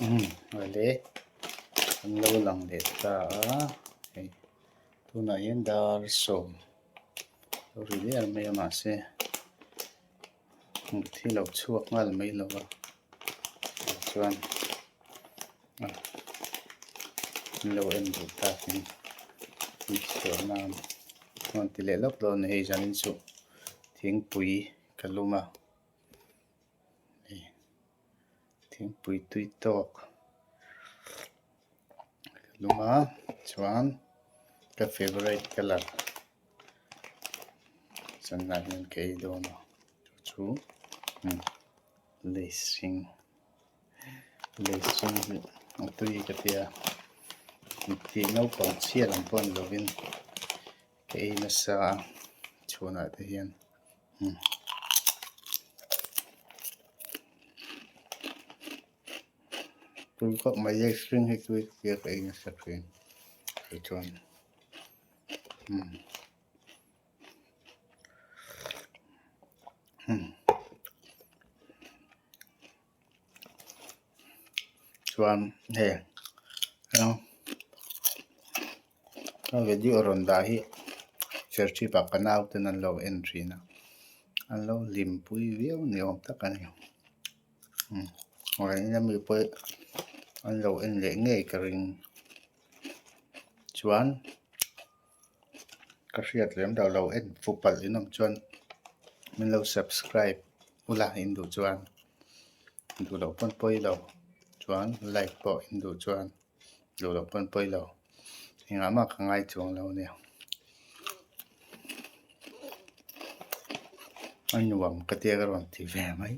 Wale ang lâu lang để ta tu na yan dar som ri le ar mai ma se thi lo chuak ngal mai lo chuan lo en du ta kin so na ngon ti le lok lo nei janin chu thing pui kaluma thing pui tui tok kaluma chuan ka favorite color chan na hin ke do no chu lacing tui ka tia ti no pang chia lam pon lovin ke na sa chuna te hian tui ko mai ye string he tui ke na sa trin ke chuan chuan he cái video ron da hi search pa kanal ten an lo entry na an lo lim pui viau ni om tak ani rồi na mi pui an lo en le nge ka ring chuan ka hriat lem da lo en fupal inom chuan min lo subscribe ula in du chuan du lo pon poi lo chuan like po in du chuan du lo pon poi lo hinga ma ka ngai chuang lo ne anh nuông cái tia cái rồi thì về mấy